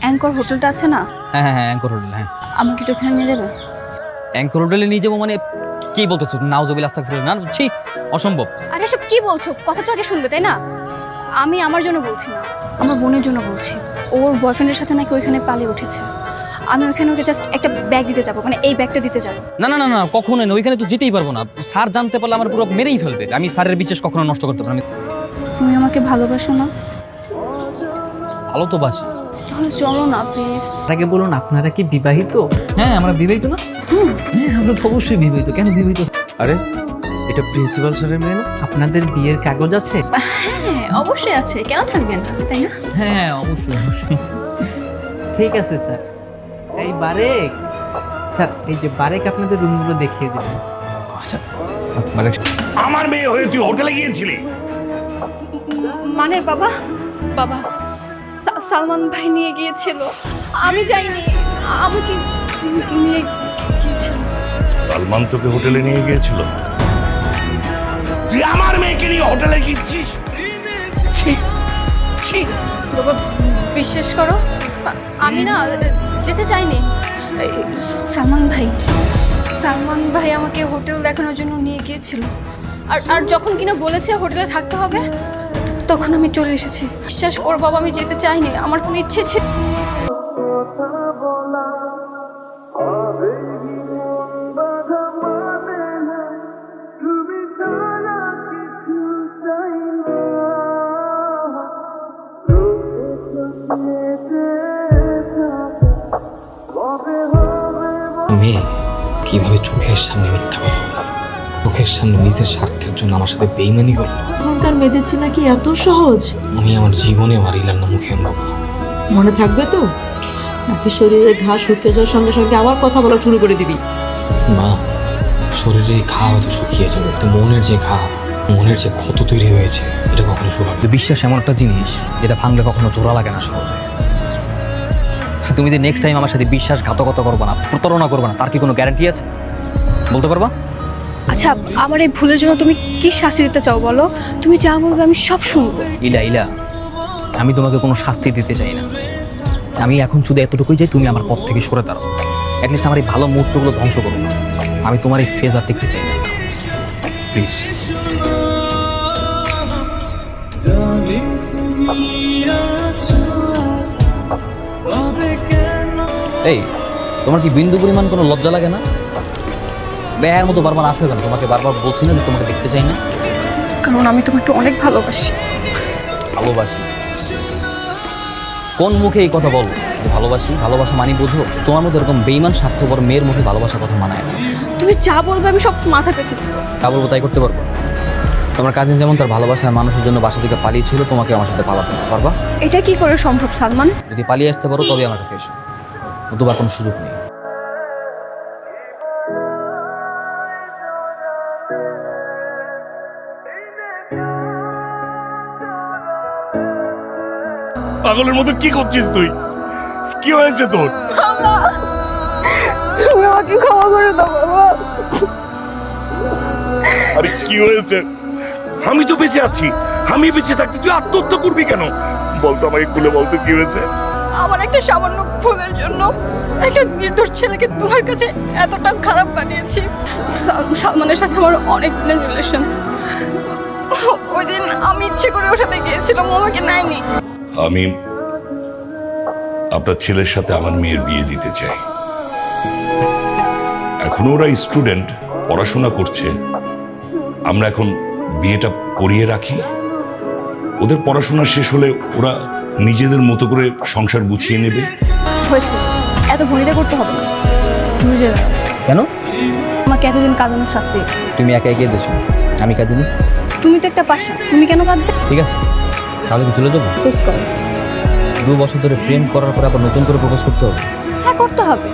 Anchor হোটেলটা আছে না? হ্যাঁ হ্যাঁ হ্যাঁ অ্যাঙ্কর হোটেল, হ্যাঁ। আমাকে একটু ওখানে নিয়ে যাবে? অ্যাঙ্কর হোটেলে নিয়ে যাবো মানে কি বলতেছো? নাউজুবিল্লাহ আস্তাগফিরুল্লাহ, না ছি, অসম্ভব। আরে এসব কি বলছো? কথা তো আগে শুনবে, তাই না? আমি আমার জন্য বলছি না, আমার বোনের জন্য বলছি। ওর বয়ফ্রেন্ডের সাথে নাকি ওইখানে পালিয়ে উঠেছে। আমি ওইখানে ওকে জাস্ট একটা ব্যাগ দিতে যাবো, মানে এই ব্যাগটা দিতে যাবো। না না না না, কখনোই না, ওইখানে তো যেতেই পারবো না। স্যার জানতে পারলে আমার পুরো মেরেই ফেলবে। আমি স্যারের বিশ্বাস কখনো নষ্ট করতে পারবো না। তুমি আমাকে ভালোবাসো না? ভালো তো বাসি। তাহলে চলো না প্লিজ। তাকে বলুন আপনারা কি বিবাহিত? হ্যাঁ আমরা বিবাহিত না? হ্যাঁ আমরা তো অবশ্যই বিবাহিত। কেন বিবাহিত? আরে এটা প্রিন্সিপাল স্যারের মেয়ে না? আপনাদের বিয়ের কাগজ আছে? হ্যাঁ অবশ্যই আছে, কেন থাকবে না, তাই না? হ্যাঁ অবশ্যই অবশ্যই। ঠিক আছে স্যার। এই বারেক স্যার, এই যে বারেক আপনাদের রুমগুলো দেখিয়ে দেবেন। আচ্ছা মানে আমার মেয়ে হয়ে তুই হোটেলে গিয়েছিলি? মানে বাবা, বাবা সালমান ভাই নিয়ে গিয়েছিল, আমি যাইনি। আমাকে নিয়ে গিয়েছিল। সালমান তোকে হোটেলে নিয়ে গিয়েছিল? তুই আমার মেয়েকে নিয়ে হোটেলে গিয়েছিস? ছি, ছি। বাবা বিশ্বাস করো, আমি না যেতে চাইনি। এই সালমান ভাই আমাকে হোটেল দেখানোর জন্য নিয়ে গিয়েছিল। আর যখন কিনা বলেছে হোটেলে থাকতে হবে, তখন আমি চলে এসেছি। বিশ্বাস কর বাবা, আমি যেতে চাইনি, আমার কোনো ইচ্ছে ছিল। মেয়ে কিভাবে চোখের সামনে মিথ্যা কথা বলল, চোখের সামনে নিজের স্বার্থের জন্য আমার সাথে বেইমানি করলো। এখনকার মেয়েদের চেনা কি এত সহজ? আমি আমার জীবনে হারিলাম না মুখে আনবো। মনে থাকবে তো, নাকি শরীরে ঘা শুকিয়ে যাওয়ার সঙ্গে সঙ্গে আবার কথা বলা শুরু করে দিবি? মা, শরীরে ঘা হয়তো শুকিয়ে যাবে, তো মনের যে ঘা, মনের যে ক্ষত তৈরি হয়েছে, এটা কখনো শুকাবে? বিশ্বাস এমন একটা জিনিস যেটা ভাঙলে কখনো জোড়া লাগে না সহজে। তুমি যদি নেক্সট টাইম আমার সাথে বিশ্বাসঘাতকতা করবে না, প্রতারণা করবে না, তার কি কোনো গ্যারান্টি আছে? বলতে পারবা? আচ্ছা, আমার এই ভুলের জন্য তুমি কি শাস্তি দিতে চাও বলো? তুমি যা বলবে আমি সব শুনবো। ইলা ইলা, আমি তোমাকে কোনো শাস্তি দিতে চাই না। আমি এখন শুধু এতটুকুই যে তুমি আমার পথ থেকে সরে দাঁড়াও। অ্যাটলিস্ট আমার এই ভালো মুহূর্তগুলো ধ্বংস করো না। আমি তোমার এই ফেজ আর দেখতে চাই না, প্লিজ। এই, তোমার কি বিন্দু পরিমাণ কোনো লজ্জা লাগে না? বেহার মতো বারবার আসো কেন? তোমাকে বারবার বলছি না যে তোমাকে দেখতে চাই না? কারণ আমি তোমাকে অনেক ভালোবাসি। ভালোবাসি? কোন মুখে এই কথা বলো যে ভালোবাসি? ভালোবাসা মানি বোঝো? তোমার মধ্যে এরকম বেইমান স্বার্থপর মেয়ের মুখে ভালোবাসার কথা মানায় না। তুমি যা বলবে আমি সব মাথা পেতে দেবো। তা বলবো তাই করতে পারবো? তোমার কাজিন যেমন তার ভালোবাসার মানুষের জন্য বাসা থেকে পালিয়েছিল, তোমাকে আমার সাথে পালাতে পারবা? এটা কি করে সম্ভব সালমান? যদি পালিয়ে আসতে পারো তবে আমার কাছে এসো, নতুবা কোনো সুযোগ নেই। পাগলের মতো কি করছিস তুই? কি হয়েছে তোর? তুমি আমাকে ক্ষমা করে দাও বাবা। আরে কি হয়েছে? আমি তো বেঁচে আছি। আমি বেঁচে থাকতে তুই আত্মহত্যা করবি কেন? বলতো, আমাকে খুলে বলতো কি হয়েছে? আমার একটা সামান্য ভুলের জন্য একটা নির্দোষ ছেলেকে তোমার কাছে এতটা খারাপ বানিয়েছি। সালমানের সাথে আমার অনেক দিনের রিলেশন। ওই দিন আমি ইচ্ছে করে ওর সাথে গিয়েছিলাম, ও আমাকে নেয়নি। আমি আপনার ছেলের সাথে আমার মেয়ের বিয়ে দিতে চাই। এখন ওরা স্টুডেন্ট, পড়াশোনা করছে। আমরা এখন বিয়েটা পড়িয়ে রাখি। ওদের পড়াশোনা শেষ হলে ওরা নিজেদের মতো করে সংসার গুছিয়ে নেবে। হয়েছে, এত ভনিতা করতে হবে না। বুঝে দাও কেন? আমাকে এতদিন কাঁদানোর শাস্তি। তুমি একা এগিয়ে দিয়েছো, আমি কাঁদিনি। তুমি তো একটা পাশা, তুমি কেন কাঁদবে? ঠিক আছে, তাহলে কি চলে যাবো? প্রপোজ করো। 2 বছর ধরে প্রেম করার পরে আবার নতুন করে প্রপোজ করতে হবে? হ্যাঁ করতে হবে।